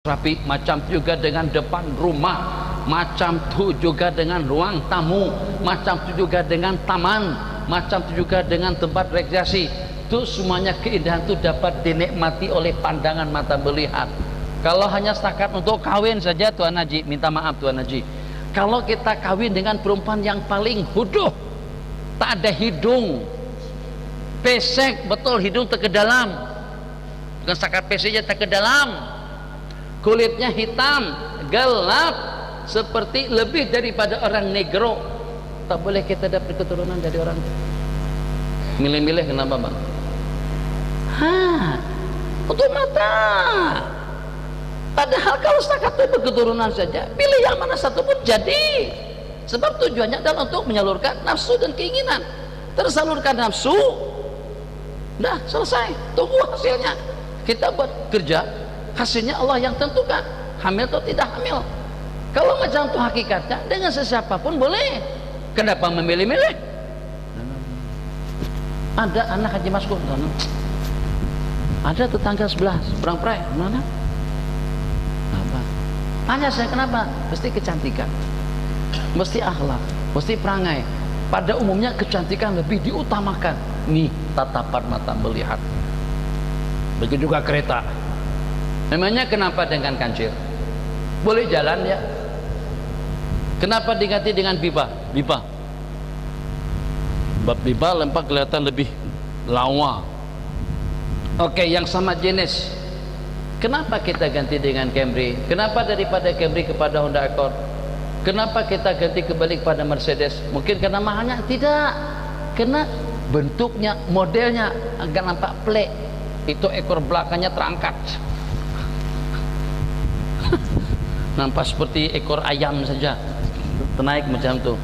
rapi, macam juga dengan depan rumah, macam tu juga dengan ruang tamu, macam tu juga dengan taman, macam tu juga dengan tempat rekreasi. Itu semuanya keindahan itu dapat dinikmati oleh pandangan mata melihat. Kalau hanya setakat untuk kawin saja, Tuan Haji, minta maaf Tuan Haji, kalau kita kawin dengan perempuan yang paling huduh, tak ada hidung, pesek betul, hidung tak ke dalam, bukan setakat peseknya tak ke dalam, kulitnya hitam, gelap, seperti lebih daripada orang negro, tak boleh kita dapat keturunan dari orang. Milih-milih kenapa bang? Untuk mata. Padahal kalau setakat itu keturunan saja, pilih yang mana satu pun jadi. Sebab tujuannya adalah untuk menyalurkan nafsu dan keinginan. Tersalurkan nafsu, dah selesai, tunggu hasilnya. Kita buat kerja, hasilnya Allah yang tentukan, hamil atau tidak hamil. Kalau macam itu hakikatnya, dengan sesiapapun boleh. Kenapa memilih-milih? Ada anak Haji Maskur, ada tetangga sebelah, seberang perai, mana? Apa? Tanya saya kenapa? Mesti kecantikan, mesti akhlak, mesti perangai. Pada umumnya kecantikan lebih diutamakan. Nih tatapan mata melihat. Begitu juga kereta. Memangnya kenapa dengan kancil? Boleh jalan ya? Kenapa diganti dengan pipa? Pipa. Bab pipa lempak kelihatan lebih lawa. Oke, yang sama jenis. Kenapa kita ganti dengan Camry? Kenapa daripada Camry kepada Honda Accord? Kenapa kita ganti kembali kepada Mercedes? Mungkin karena mahalnya? Tidak. Karena bentuknya, modelnya agak nampak pelik. Itu ekor belakangnya terangkat. Nampak seperti ekor ayam saja, tenaik macam tu.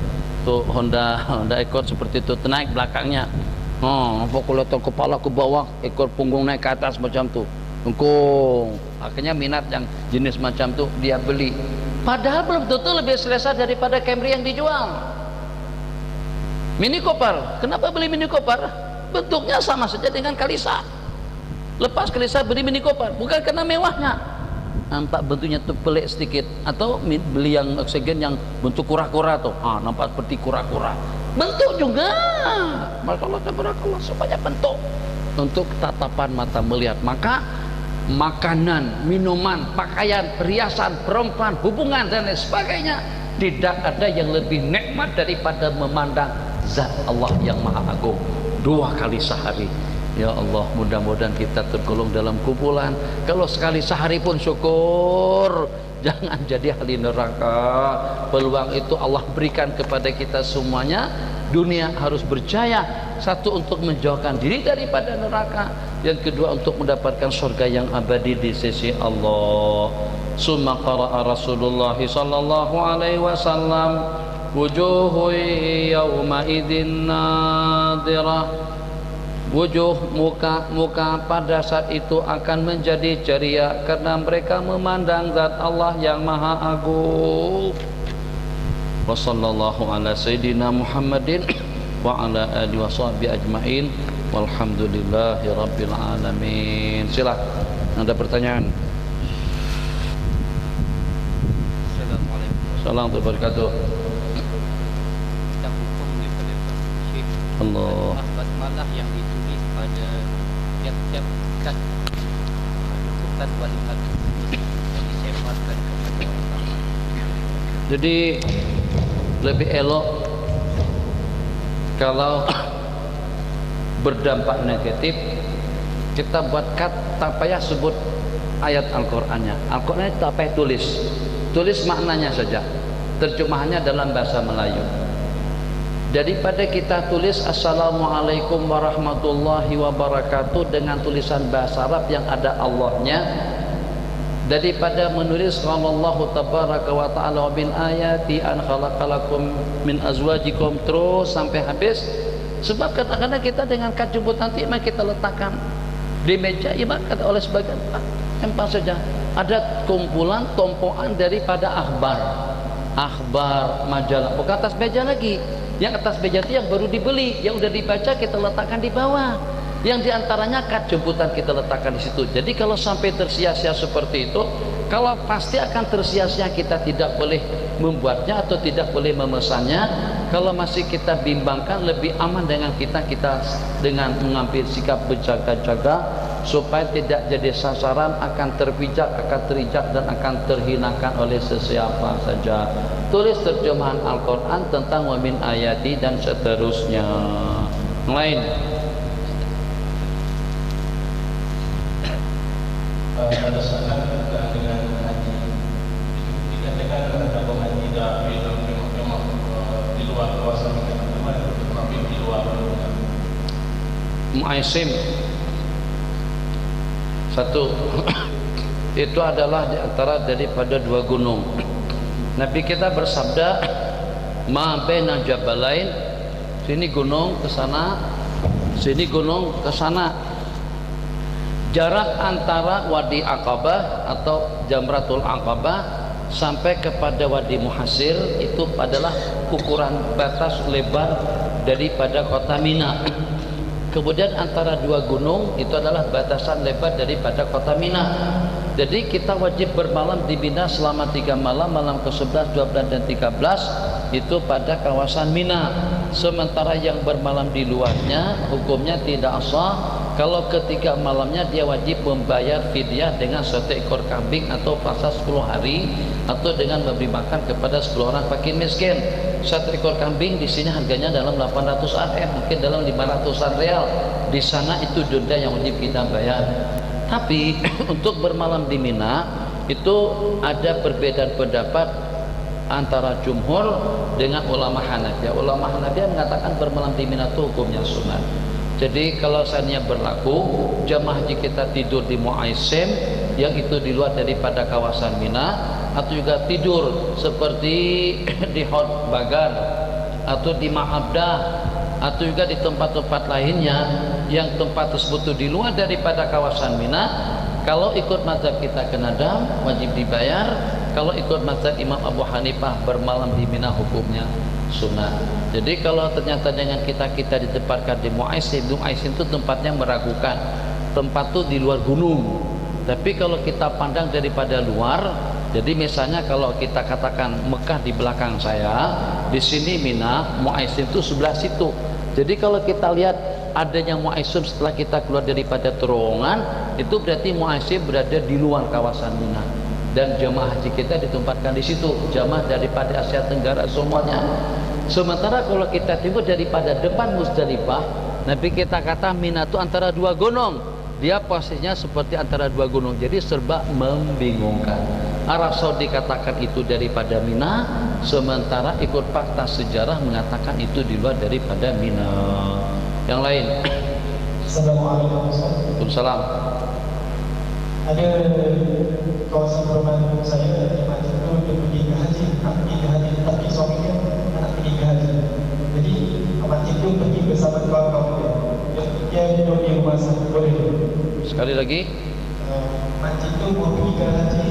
Tuh Honda Accord seperti itu, tenaik belakangnya. Kalau kepala ke bawah, ekor punggung naik ke atas macam tu. Engkong. Akhirnya minat yang jenis macam tu dia beli. Padahal belum tentu lebih selesa daripada Camry yang dijual. Mini Cooper, kenapa beli Mini Cooper? Bentuknya sama saja dengan Kalisa. Lepas Kalisa beli Mini Cooper, bukan karena mewahnya. Nampak bentuknya tuh pelik sedikit, atau beli yang oksigen yang bentuk kura-kura tuh, nampak seperti kura-kura. Bentuk juga, barakallah, supaya bentuk untuk tatapan mata melihat. Maka makanan, minuman, pakaian, perhiasan, perempuan, hubungan dan lain sebagainya, tidak ada yang lebih nikmat daripada memandang zat Allah yang Maha Agung 2 kali sehari. Ya Allah, mudah-mudahan kita tergolong dalam kumpulan. Kalau sekali sehari pun syukur, jangan jadi ahli neraka. Peluang itu Allah berikan kepada kita semuanya. Dunia harus berjaya, satu untuk menjauhkan diri daripada neraka, yang kedua untuk mendapatkan surga yang abadi di sisi Allah. Summa qara'a Rasulullah sallallahu alaihi wasallam, wujuhu yawma idzin nadirah. Wujuh, muka pada saat itu akan menjadi ceria karena mereka memandang zat Allah yang Maha Agung. Wa sallallahu ala sayyidina Muhammadin wa ala alihi wa sahbihi ajmain walhamdulillahi rabbil alamin. Silakan, ada pertanyaan? Assalamualaikum warahmatullahi wabarakatuh. Allah. Basmalah yang ditulis pada tiap-tiap kat rukukan walimat yang disebarkan kepada orang. Jadi lebih elok kalau berdampak negatif kita buat kat, tak payah sebut ayat Al-Qur'annya. Al-Qur'an tak payah tulis maknanya saja, terjemahannya dalam bahasa Melayu. Daripada kita tulis Assalamualaikum warahmatullahi wabarakatuh dengan tulisan bahasa Arab yang ada Allahnya, daripada menulis Allahu tabaraka wa ta'ala wa bin ayati an khalaqalakum min azwajikum terus sampai habis. Sebab kadang-kadang kita dengan kad jemput nanti memang kita letakkan di meja, ibarat kata oleh sebagian tempat saja ada kumpulan tompokan daripada akhbar majalah, bukan atas meja lagi. Yang atas meja itu yang baru dibeli, yang udah dibaca kita letakkan di bawah. Yang diantaranya kad jemputan kita letakkan di situ. Jadi kalau sampai tersia-sia seperti itu, Kalau pasti akan tersia-sia, kita tidak boleh membuatnya atau tidak boleh memesannya. Kalau masih kita bimbangkan, lebih aman dengan kita dengan mengambil sikap berjaga-jaga supaya tidak jadi sasaran, akan terpijak, akan terijak, dan akan terhinakan oleh sesiapa saja. Tulis terjemahan Al-Quran tentang wa min ayati dan seterusnya. Lain. Pada saat kita dengan haji, dikatakan ada haji di luar kawasan tapi di luar Mu'aisim satu itu adalah di antara daripada dua gunung. Nabi kita bersabda, ma baina jabalain, sini gunung ke sana, sini gunung ke sana. Jarak antara Wadi Aqabah atau Jamratul Aqabah sampai kepada Wadi Muhasir itu adalah ukuran batas lebar daripada kota Mina. Kemudian antara dua gunung itu adalah batasan lebar daripada kota Mina. Jadi kita wajib bermalam di Mina selama 3 malam, malam ke-11, 12 dan 13 itu pada kawasan Mina. Sementara yang bermalam di luarnya hukumnya tidak sah. Kalau ketiga malamnya dia wajib membayar fidyah dengan 1 ekor kambing atau puasa 10 hari atau dengan memberi makan kepada 10 orang fakir miskin. 1 ekor kambing di sini harganya dalam 800 RM, mungkin dalam 500-an real. Di sana itu denda yang wajib kita bayar. Tapi untuk bermalam di Mina itu ada perbedaan pendapat antara jumhur dengan ulama Hanafiyah. Ulama Hanafiyah mengatakan bermalam di Mina itu hukumnya sunat. Jadi kalau seandainya berlaku jamaah haji kita tidur di Mu'aisim yang itu di luar daripada kawasan Mina, atau juga tidur seperti di Hod Bagar atau di Ma'abdah atau juga di tempat-tempat lainnya yang tempat tersebut itu di luar daripada kawasan Mina, kalau ikut mazhab kita kena dam, wajib dibayar. Kalau ikut mazhab Imam Abu Hanifah bermalam di Mina hukumnya sunnah. Jadi kalau ternyata dengan kita ditempatkan di Mu'aisim itu tempatnya meragukan, tempat itu di luar gunung. Tapi kalau kita pandang daripada luar, jadi misalnya kalau kita katakan Mekah di belakang saya, di sini Mina, Mu'aisim itu sebelah situ. Jadi kalau kita lihat adanya Mu'aisim setelah kita keluar daripada terowongan, itu berarti Mu'aisim berada di luar kawasan Mina. Dan jemaah haji kita ditempatkan di situ, jemaah daripada Asia Tenggara semuanya. Sementara kalau kita timbul daripada depan Musdalifah, Nabi kita kata Mina itu antara dua gunung, dia posisinya seperti antara dua gunung, jadi serba membingungkan. Arab Saudi katakan itu daripada Mina, sementara ikut fakta sejarah mengatakan itu di luar daripada Mina. Yang lain. Assalamualaikum. Waalaikumsalam. Ada kawasan perumahan saya di Madinah itu dia pergi ke haji, tapi suaminya nak pergi ke haji. Jadi Amat itu pergi bersama kawan-kawan dia duduk di rumah saya, boleh. Sekali lagi. Amat itu mau pergi ke haji,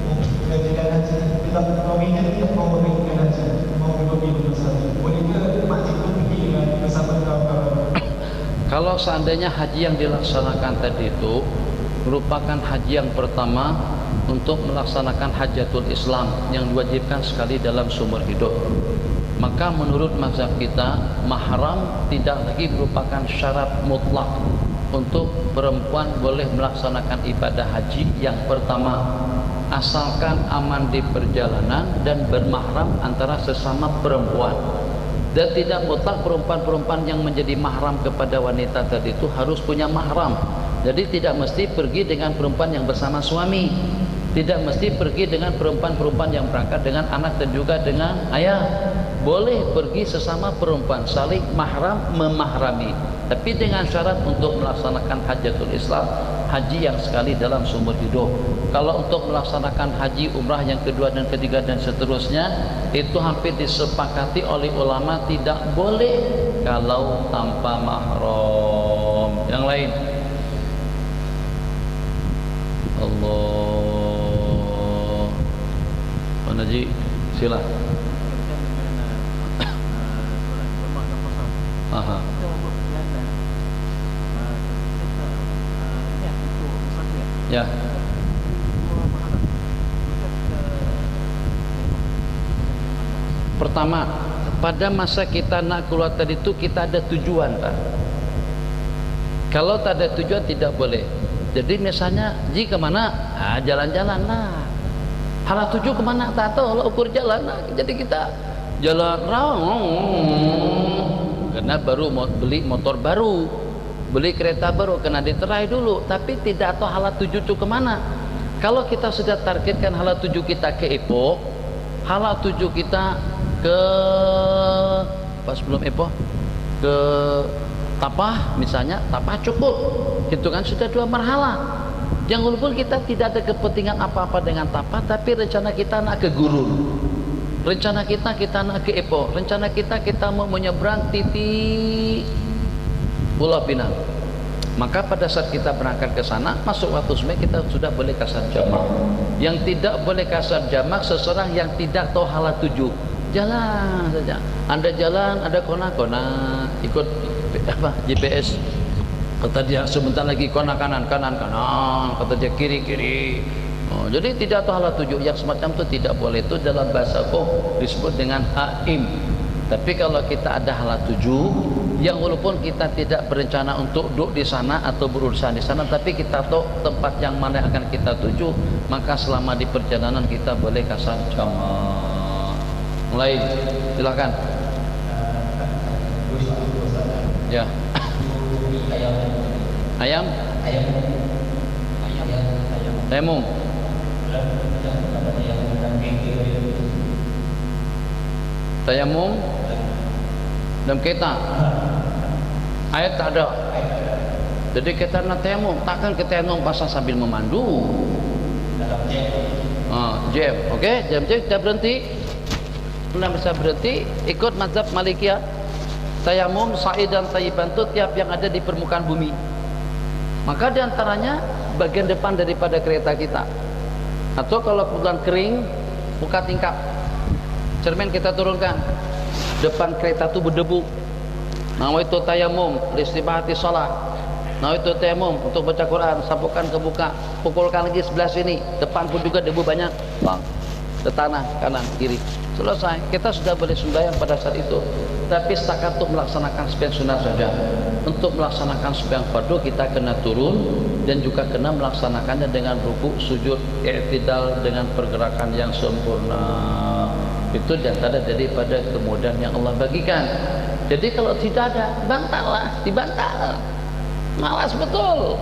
mau pergi ke haji, tidak suaminya tidak mau pergi ke haji, mau duduk di rumah saya. Boleh ke Amat itu pergi bersama kawan-kawan? Kalau seandainya haji yang dilaksanakan tadi itu merupakan haji yang pertama untuk melaksanakan hajatul Islam yang diwajibkan sekali dalam seumur hidup, maka menurut mazhab kita mahram tidak lagi merupakan syarat mutlak untuk perempuan boleh melaksanakan ibadah haji yang pertama, asalkan aman di perjalanan dan bermahram antara sesama perempuan. Dan tidak mutlak perempuan-perempuan yang menjadi mahram kepada wanita tadi itu harus punya mahram. Jadi tidak mesti pergi dengan perempuan yang bersama suami, tidak mesti pergi dengan perempuan-perempuan yang berangkat dengan anak dan juga dengan ayah. Boleh pergi sesama perempuan, saling mahram memahrami, tapi dengan syarat untuk melaksanakan hajatul Islam, haji yang sekali dalam seumur hidup. Kalau untuk melaksanakan haji umrah yang kedua dan ketiga dan seterusnya, itu hampir disepakati oleh ulama tidak boleh kalau tanpa mahram. Yang lain. Allah. Pak Naji, sila. Aha. Ya. Pertama, pada masa kita nak keluar tadi itu kita ada tujuan, Pak. Kalau tak ada tujuan tidak boleh. Jadi misalnya jika mana jalan-jalan lah. Hala tuju kemana tak tahu, kalau ukur jalan lah. Jadi kita jalan karena baru mau beli motor baru, beli kereta baru, kena diterai dulu, tapi tidak tahu hala tuju itu kemana. Kalau kita sudah targetkan hala tuju kita ke Ipoh, hala tuju kita ke pas belum Ipoh ke Tapah misalnya, Tapah cukup, itu kan sudah 2 marhala. Yang walaupun kita tidak ada kepentingan apa-apa dengan Tapah, tapi rencana kita nak ke Gurun, rencana kita nak ke Ipoh, rencana kita mau menyeberang titik Pulau Pinang. Maka pada saat kita berangkat ke sana, masuk waktu semai kita sudah boleh kasar jamak. Yang tidak boleh kasar jamak seseorang yang tidak tahu hala tuju. Jalan saja. Anda jalan, ada kona-kona, ikut apa GPS. Kata dia sebentar lagi kona kanan, kata dia kiri. Oh, jadi tidak tahu hala tuju yang semacam itu tidak boleh. Itu dalam bahasa hukum disebut dengan aim. Tapi kalau kita ada hala tuju yang walaupun kita tidak berencana untuk duduk di sana atau berurusan di sana, tapi kita tahu tempat yang mana akan kita tuju, maka selama di perjalanan kita boleh kasar jamak. Mulai, silakan. Ya. Ayam. Tayamum. Tayamum dalam kita ayat tak ada. Jadi kita nak tayamum, takkan kita tayamum pasal sambil memandu. Jam, okey, jam kita berhenti. Belum bisa berhenti, ikut mazhab Malikiyah. Tayamum, sa'i dan tayyiban itu tiap yang ada di permukaan bumi. Maka diantaranya bagian depan daripada kereta kita. Atau kalau kebetulan kering, buka tingkap, cermin kita turunkan. Depan kereta itu berdebu. Nah itu tayamum, istibahati salat. Nah itu tayamum untuk baca Quran, sapukan ke buka, pukulkan lagi sebelah sini. Depan pun juga debu banyak, bang. Ke tanah kanan kiri. Selesai. Kita sudah boleh sembahyang pada saat itu. Tapi setakat untuk melaksanakan sembahyang sunnah saja. Untuk melaksanakan sembahyang fardu kita kena turun dan juga kena melaksanakannya dengan rukuk, sujud, i'tidal dengan pergerakan yang sempurna. Itu diantara daripada kemudahan yang Allah bagikan. Jadi kalau tidak ada, bantallah, dibantal. Malas betul.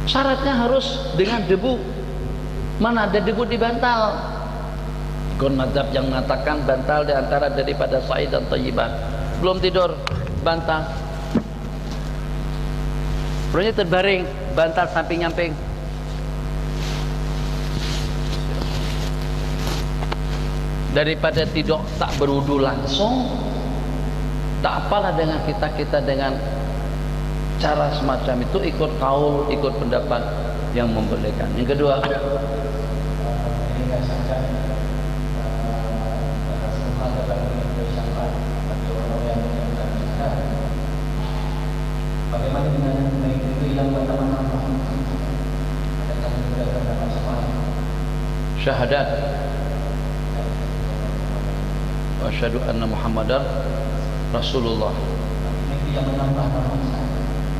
Syaratnya harus dengan debu. Mana ada debu dibantal. Ikut mazhab yang mengatakan bantal diantara daripada sa'i dan thayyiban. Belum tidur, bantal. Perutnya terbaring, bantal samping-nyamping. Daripada tidur tak berwudu langsung, tak apalah dengan kita dengan cara semacam itu, ikut kaul, ikut pendapat yang membolehkan. Yang kedua, bagaimana dengan itu yang pertama-tama? syahadat wa asyhadu anna Muhammadar Rasulullah.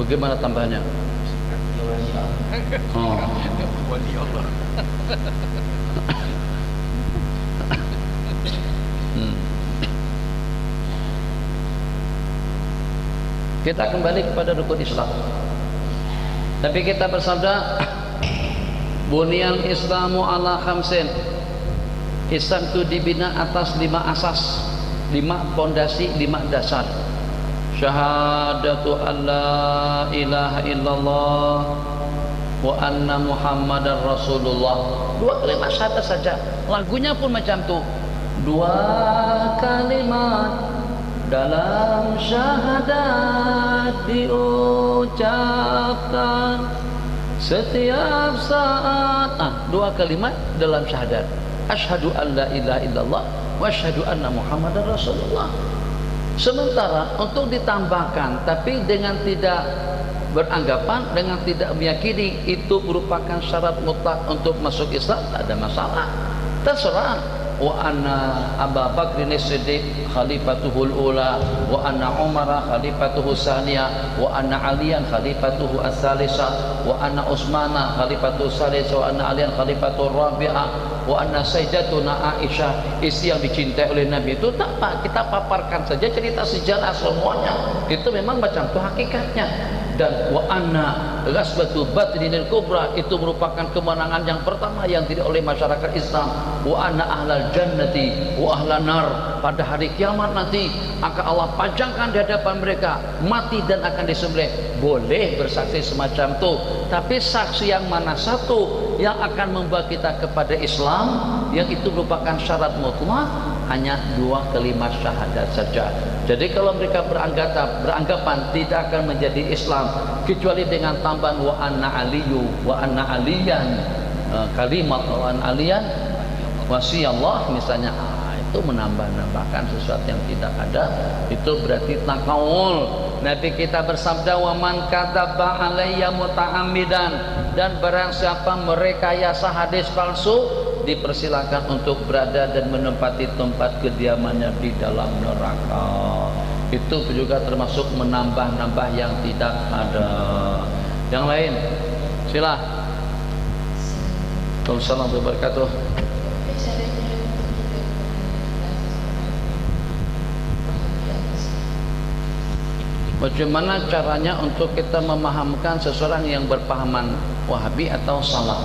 Bagaimana tambahnya? Wali Allah. Kita kembali kepada rukun Islam. Tapi kita bersabda, Bunyan Islamu ala khamsin. Islam itu dibina atas 5 asas, 5 pondasi, 5 dasar. Syahadatu an la ilaha illallah wa anna Muhammadar Rasulullah. 2 kalimat syahadat saja. Lagunya pun macam tu. 2 kalimat dalam syahadat diucapkan setiap saat. 2 kalimat dalam syahadat. Asyhadu an la ilaha illallah wa asyhadu anna Muhammadar Rasulullah. Sementara untuk ditambahkan tapi dengan tidak beranggapan, dengan tidak meyakini itu merupakan syarat mutlak untuk masuk Islam, tak ada masalah. Terserah. wa anna Abu Bakrin as-Siddiq khalifatuhul ula wa anna Umar khalifatuhu saniya wa anna Aliyan khalifatuhu as-salisa wa anna Utsmana khalifatuhu salisa wa anna Aliyan khalifatuhu rabi'ah wa anna sayyidatuna Aisyah istri yang dicintai oleh Nabi. Itu tak Pak, kita paparkan saja cerita sejarah semuanya. Itu memang macam itu hakikatnya. Dan wa anna ghazwatul Badrinil Kubra itu merupakan kemenangan yang pertama yang diri oleh masyarakat Islam. Wa anna ahlal jannati wa ahlan nar, pada hari kiamat nanti akan Allah pajangkan di hadapan mereka mati dan akan disembelih. Boleh bersaksi semacam itu, tapi saksi yang mana satu yang akan membawa kita kepada Islam, yang itu merupakan syarat mutlak, hanya 2 kalimat syahadat saja. Jadi kalau mereka beranggapan tidak akan menjadi Islam kecuali dengan tambahan wa anna aliyu wa anna aliyan, kalimat wa anna aliyan wasiyallah misalnya, itu menambah-nambahkan sesuatu yang tidak ada, itu berarti takawul. Nabi kita bersabda wa man kadzaba alayya muta'ammidan, dan barang siapa merekayasa hadis palsu dipersilakan untuk berada dan menempati tempat kediamannya di dalam neraka. Itu juga termasuk menambah-nambah yang tidak ada. Yang lain sila. Assalamualaikum warahmatullahi wabarakatuh. Bagaimana caranya untuk kita memahamkan seseorang yang berpahaman Wahabi atau Salaf?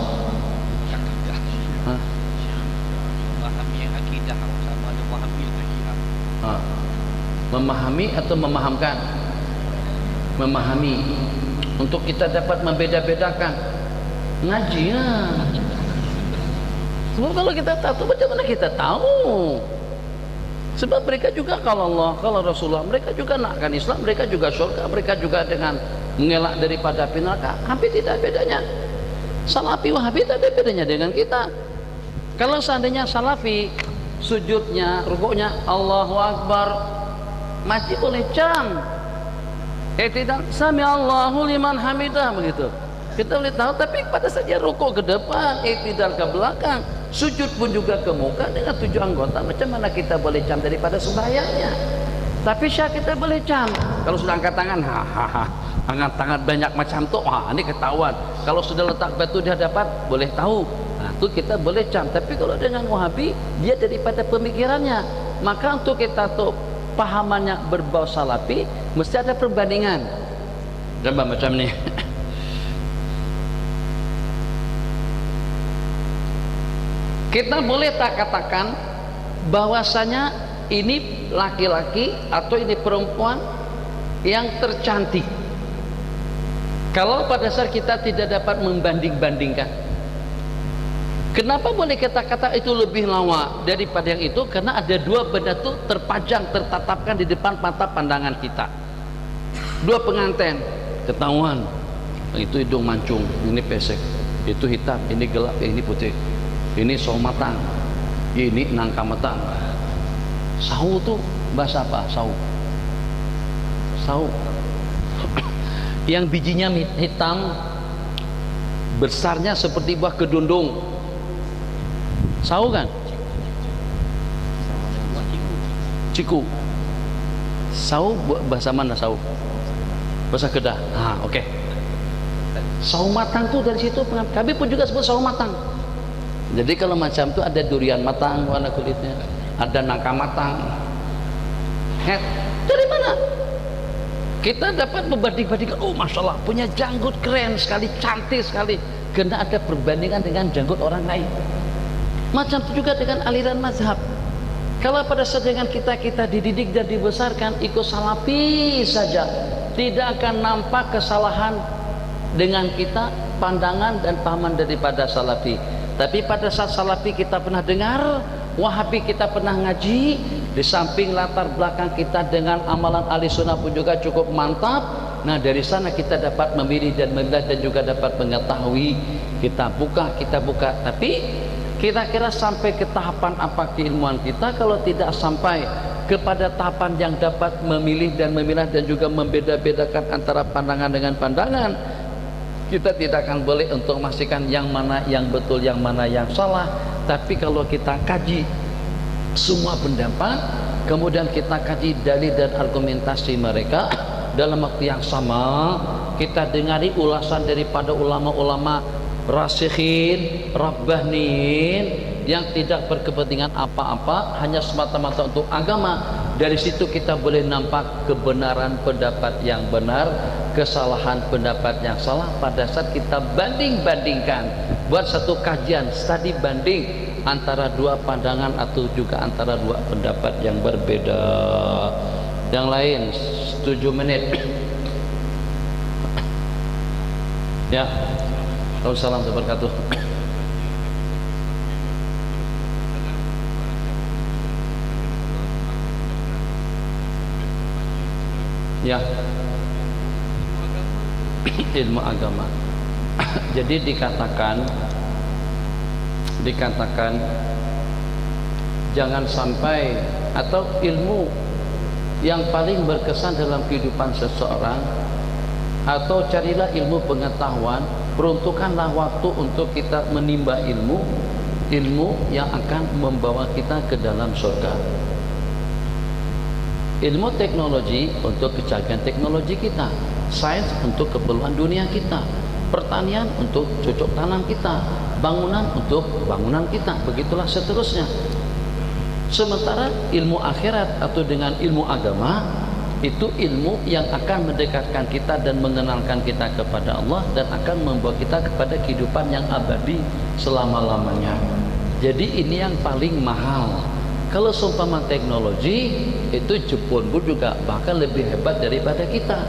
Memahami akidah sama ada Wahabi atau Syiah. Memahami atau memahamkan? Memahami, untuk kita dapat membeda-bedakan. Ngaji ya. Sebab kalau kita tahu, bagaimana kita tahu? Sebab mereka juga kalau Allah, kalau Rasulullah, mereka juga nakkan Islam, mereka juga surga, mereka juga dengan mengelak daripada api neraka. Hampir tidak bedanya. Salafi Wahabi tak ada bedanya dengan kita. Kalau seandainya Salafi sujudnya, rukuknya Allahu Akbar, masih boleh jam. Tidak sami Allahu liman hamidah begitu. Kita boleh tahu, tapi pada saja rukuk ke depan, tidak ke belakang, sujud pun juga ke muka dengan 7 anggota. Macam mana kita boleh jam daripada sembahyangnya? Tapi Syah kita boleh jam. Kalau sudah angkat tangan, angkat tangan banyak macam tu, ini ketahuan. Kalau sudah letak batu di hadapan, boleh tahu. Nah, itu kita boleh jam. Tapi kalau dengan Wahabi, dia daripada pemikirannya. Maka untuk kita tuh pahamannya berbau Salafi, mesti ada perbandingan. Coba macam ni. Kita boleh tak katakan bahwasanya ini laki-laki atau ini perempuan yang tercantik. Kalau pada saat kita tidak dapat membanding-bandingkan, kenapa boleh kita kata itu lebih lawa daripada yang itu? Karena ada 2 benda itu terpajang, tertatapkan di depan mata pandangan kita. 2 pengantin ketahuan, itu hidung mancung, ini pesek, itu hitam, ini gelap, ini putih. Ini sawo matang, ini nangka matang. Sawo tuh bahasa apa? Sawo yang bijinya hitam, besarnya seperti buah kedundung. Sawo kan? Ciku. Sawo bahasa mana sawo? Bahasa Kedah. Oke. Sawo matang tuh dari situ. Kami pun juga sebut sawo matang. Jadi kalau macam itu ada durian matang warna kulitnya, ada nangka matang. Dari mana? Kita dapat membanding-bandingkan, oh masya Allah punya janggut keren sekali, cantik sekali, karena ada perbandingan dengan janggut orang lain. Macam itu juga dengan aliran mazhab. Kalau pada saat dengan kita dididik dan dibesarkan ikut Salafi saja, tidak akan nampak kesalahan dengan kita, pandangan dan pahaman daripada Salafi. Tapi pada saat Salafi kita pernah dengar, Wahabi kita pernah ngaji, di samping latar belakang kita dengan amalan ahli sunnah pun juga cukup mantap. Nah dari sana kita dapat memilih dan melihat dan juga dapat mengetahui. Kita buka. Tapi kira-kira sampai ke tahapan apa keilmuan kita? Kalau tidak sampai kepada tahapan yang dapat memilih dan memilah dan juga membeda-bedakan antara pandangan dengan pandangan, kita tidak akan boleh untuk memastikan yang mana yang betul, yang mana yang salah. Tapi kalau kita kaji semua pendapat, kemudian kita kaji dalil dan argumentasi mereka. Dalam waktu yang sama kita dengari ulasan daripada ulama-ulama rasikhin, rabbaniin yang tidak berkepentingan apa-apa, hanya semata-mata untuk agama. Dari situ kita boleh nampak kebenaran pendapat yang benar, kesalahan pendapat yang salah. Pada saat kita banding-bandingkan, buat satu kajian studi banding antara dua pandangan atau juga antara dua pendapat yang berbeda. Yang lain 7 menit. Ya. Waalaikumsalam warahmatullahi wabarakatuh. Ya. Ilmu agama. Jadi dikatakan jangan sampai, atau ilmu yang paling berkesan dalam kehidupan seseorang, atau carilah ilmu pengetahuan, peruntukkanlah waktu untuk kita menimba ilmu yang akan membawa kita ke dalam surga. Ilmu teknologi untuk kecanggihan teknologi kita, sains untuk keperluan dunia kita, pertanian untuk cocok tanam kita, bangunan untuk bangunan kita, begitulah seterusnya. Sementara ilmu akhirat atau dengan ilmu agama, itu ilmu yang akan mendekatkan kita dan mengenalkan kita kepada Allah dan akan membawa kita kepada kehidupan yang abadi selama-lamanya. Jadi ini yang paling mahal. Kalau seumpama teknologi, itu Jepun pun juga bahkan lebih hebat daripada kita.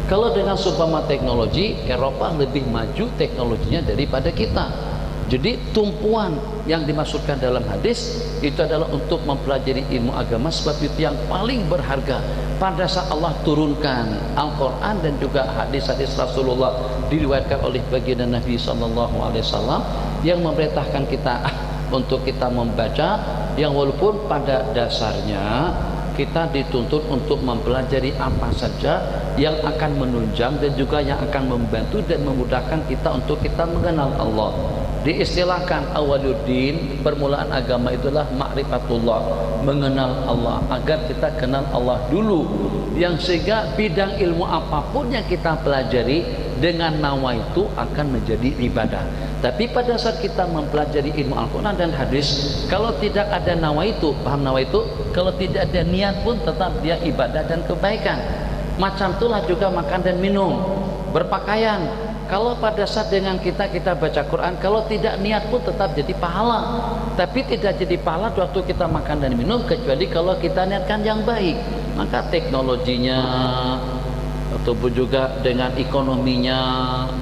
Kalau dengan seumpama teknologi, Eropa lebih maju teknologinya daripada kita. Jadi tumpuan yang dimaksudkan dalam hadis itu adalah untuk mempelajari ilmu agama, sebab itu yang paling berharga. Pada saat Allah turunkan Al-Quran dan juga hadis-hadis Rasulullah diriwayatkan oleh baginda Nabi SAW yang memerintahkan kita untuk kita membaca, yang walaupun pada dasarnya kita dituntut untuk mempelajari apa saja yang akan menunjang dan juga yang akan membantu dan memudahkan kita untuk kita mengenal Allah. Diistilahkan awaluddin, permulaan agama itulah ma'rifatullah, mengenal Allah, agar kita kenal Allah dulu, yang sehingga bidang ilmu apapun yang kita pelajari dengan nawa itu akan menjadi ibadah. Tapi pada saat kita mempelajari ilmu Al-Quran dan hadis, kalau tidak ada nawa itu, paham nawa itu? Kalau tidak ada niat pun tetap dia ibadah dan kebaikan. Macam itulah juga makan dan minum, berpakaian. Kalau pada saat dengan kita baca Quran, kalau tidak niat pun tetap jadi pahala. Tapi tidak jadi pahala waktu kita makan dan minum, kecuali kalau kita niatkan yang baik. Maka teknologinya, ataupun juga dengan ekonominya,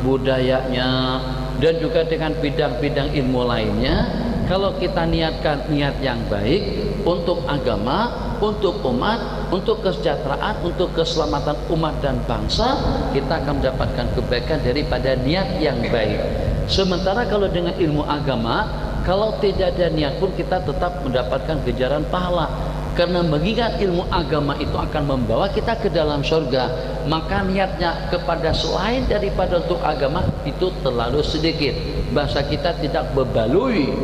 budayanya, dan juga dengan bidang-bidang ilmu lainnya, kalau kita niatkan niat yang baik untuk agama, untuk umat, untuk kesejahteraan, untuk keselamatan umat dan bangsa, kita akan mendapatkan kebaikan daripada niat yang baik. Sementara kalau dengan ilmu agama, kalau tidak ada niat pun kita tetap mendapatkan ganjaran pahala. Karena mengingat ilmu agama itu akan membawa kita ke dalam surga, maka niatnya kepada selain daripada untuk agama itu terlalu sedikit. Bahasa kita tidak bebalui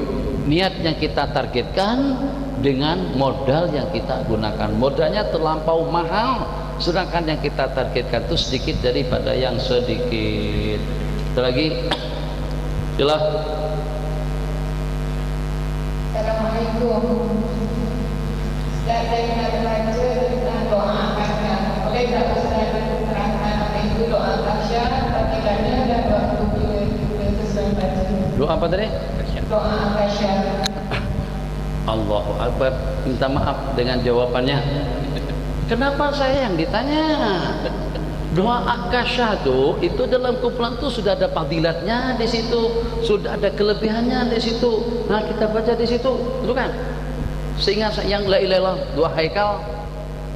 niat yang kita targetkan dengan modal yang kita gunakan. Modalnya terlampau mahal, sedangkan yang kita targetkan itu sedikit daripada yang sedikit. Itu lagi, jelas. Assalamualaikum. Dan saya nak baca tentang doa kasyaf. Boleh tak Ustaz terangkan apa itu doa kasyaf, bagaimana dan waktu kita sesuai baca? Doa apa tadi? Doa kasyaf. Allahu Akbar. Minta maaf dengan jawabannya. Kenapa saya yang ditanya? Doa akasyah itu dalam kumpulan itu sudah ada fadilatnya di situ, sudah ada kelebihannya di situ. Nah, kita baca di situ, betul kan? Sehingga yang la ilaha illallah, doa haikal,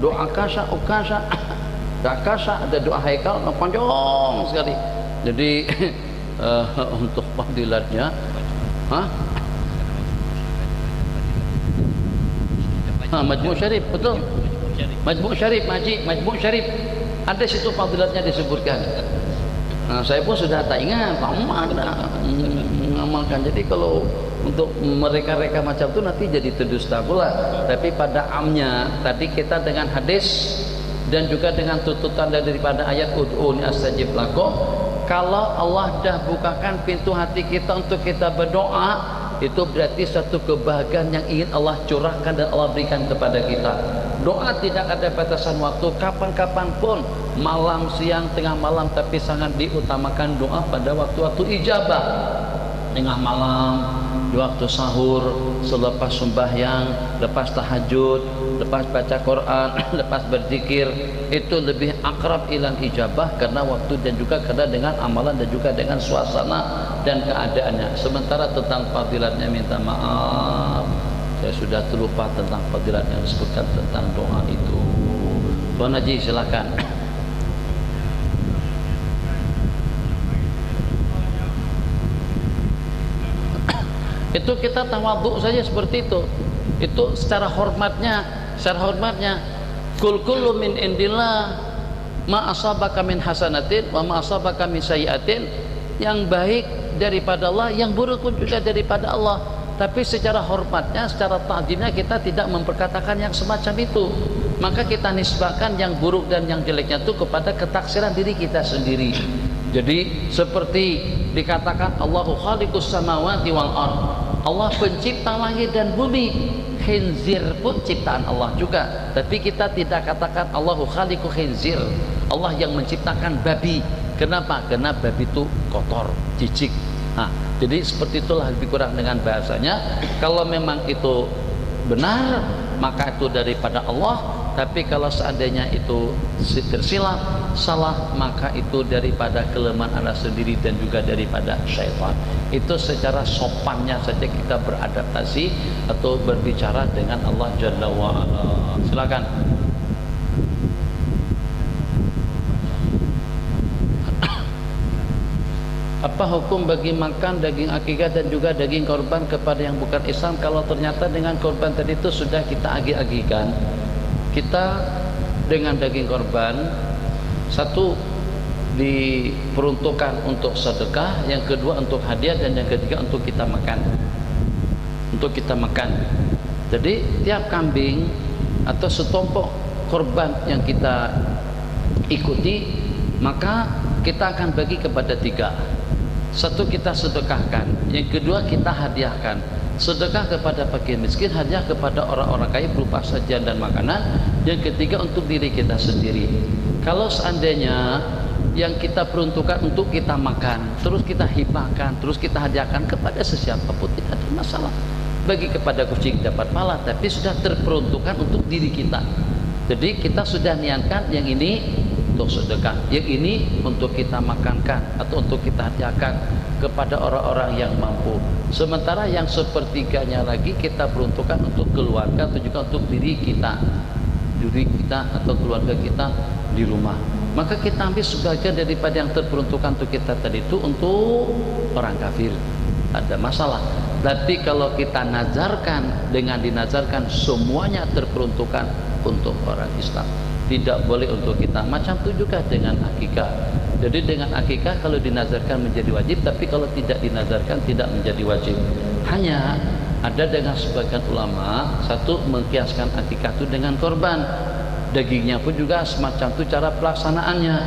doa akasyah, doa akasyah, ada doa haikal, panjang sekali. Jadi untuk fadilatnya, Majmu' Syarif, betul. Majmu' Syarif, Majmu' Syarif. Ada situ fadilatnya disebutkan. Nah, saya pun sudah tak ingat, lama dah mengamalkan. Jadi kalau untuk mereka-reka macam itu nanti jadi terdusta pula. Tapi pada amnya tadi kita dengan hadis dan juga dengan tuntutan daripada ayat ud'uni astajib lakum, kalau Allah dah bukakan pintu hati kita untuk kita berdoa, itu berarti satu kebahagiaan yang ingin Allah curahkan dan Allah berikan kepada kita. Doa tidak ada batasan waktu, kapan-kapan pun, malam, siang, tengah malam, tapi sangat diutamakan doa pada waktu-waktu ijabah. Tengah malam, di waktu sahur, selepas sembahyang, lepas tahajud, lepas baca Quran, lepas berzikir, itu lebih akrab ilal ijabah karena waktu dan juga karena dengan amalan dan juga dengan suasana dan keadaannya. Sementara tentang fadilatnya minta maaf, saya sudah terlupa tentang fadilat yang disebutkan tentang doa itu. Tuan Haji silakan. Itu kita tawadhu saja seperti itu. Itu secara hormatnya kul kullu min indillah ma asabaka min hasanatin wa ma asabaka min sayyi'atin, yang baik daripada Allah, yang buruk pun juga daripada Allah. Tapi secara hormatnya, secara ta'zimnya kita tidak memperkatakan yang semacam itu. Maka kita nisbahkan yang buruk dan yang jeleknya itu kepada ketaksiran diri kita sendiri. Jadi seperti dikatakan Allahu khaliqus samawati wal ard, Allah pencipta langit dan bumi. Khinzir pun ciptaan Allah juga, tapi kita tidak katakan Allahu khaliqu khinzir, Allah yang menciptakan babi. Kenapa? Karena babi itu kotor, jijik. Jadi seperti itulah lebih kurang dengan bahasanya. Kalau memang itu benar, maka itu daripada Allah. Tapi kalau seandainya itu tersilap, salah, maka itu daripada kelemahan Anda sendiri dan juga daripada syaitan. Itu secara sopannya saja kita beradaptasi atau berbicara dengan Allah Jalla wa'ala. Silakan. Apa hukum bagi makan daging akikah dan juga daging korban kepada yang bukan Islam kalau ternyata dengan korban tadi itu sudah kita agih-agihkan? Kita dengan daging korban, satu diperuntukkan untuk sedekah, yang kedua untuk hadiah, dan yang ketiga untuk kita makan. Untuk kita makan. Jadi tiap kambing atau setumpuk korban yang kita ikuti, maka kita akan bagi kepada tiga. Satu kita sedekahkan, yang kedua kita hadiahkan. Sedekah kepada fakir miskin, hadiah kepada orang-orang kaya berupa sajian dan makanan, yang ketiga untuk diri kita sendiri. Kalau seandainya yang kita peruntukkan untuk kita makan, terus kita hibahkan, terus kita hadiahkan kepada sesiapa pun tidak ada masalah. Bagi kepada kucing dapat pahala, tapi sudah terperuntukkan untuk diri kita. Jadi kita sudah niatkan yang ini untuk sedekah, yang ini untuk kita makankan atau untuk kita hadiahkan kepada orang-orang yang mampu. Sementara yang sepertiganya lagi kita peruntukkan untuk keluarga atau juga untuk diri kita atau keluarga kita di rumah. Maka kita ambil sebagian daripada yang terperuntukkan untuk kita tadi itu untuk orang kafir, ada masalah. Tapi kalau kita nazarkan, dengan dinazarkan semuanya terperuntukkan untuk orang Islam, tidak boleh untuk kita. Macam itu juga dengan akikah. Jadi dengan akikah kalau dinazarkan menjadi wajib, tapi kalau tidak dinazarkan tidak menjadi wajib. Hanya ada dengan sebagian ulama, satu mengkiaskan akikah itu dengan korban. Dagingnya pun juga semacam itu cara pelaksanaannya.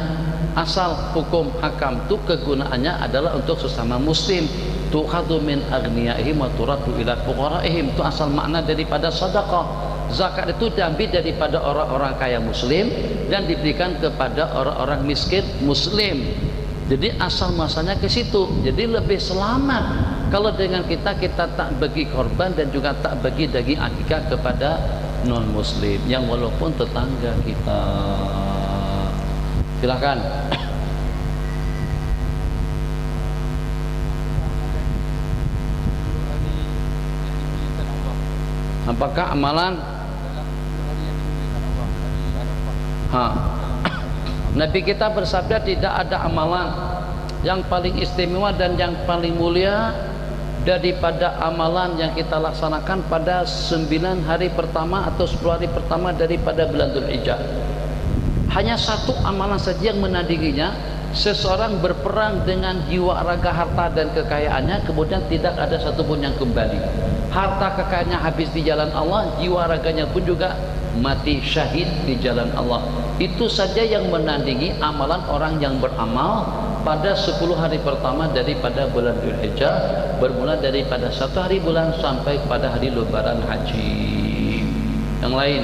Asal hukum hakam itu kegunaannya adalah untuk sesama muslim. Tu'khadhu min aghniyaihim wa turaddu ila fuqaraihim, itu asal makna daripada sedekah. Zakat itu diambil daripada orang-orang kaya muslim dan diberikan kepada orang-orang miskin muslim. Jadi asal masanya ke situ. Jadi lebih selamat kalau dengan kita tak bagi korban dan juga tak bagi daging akikah kepada non muslim yang walaupun tetangga kita. Silakan. Apakah amalan Nabi kita bersabda tidak ada amalan yang paling istimewa dan yang paling mulia daripada amalan yang kita laksanakan pada 9 hari pertama atau 10 hari pertama daripada bulan Dzulhijjah. Hanya satu amalan saja yang menandinginya, seseorang berperang dengan jiwa, raga, harta dan kekayaannya, kemudian tidak ada satupun yang kembali. Harta kekayaannya habis di jalan Allah, jiwa raganya pun juga mati syahid di jalan Allah. Itu saja yang menandingi amalan orang yang beramal pada 10 hari pertama daripada bulan Dzulhijjah, bermula daripada 1 hari bulan sampai pada hari lebaran haji. Yang lain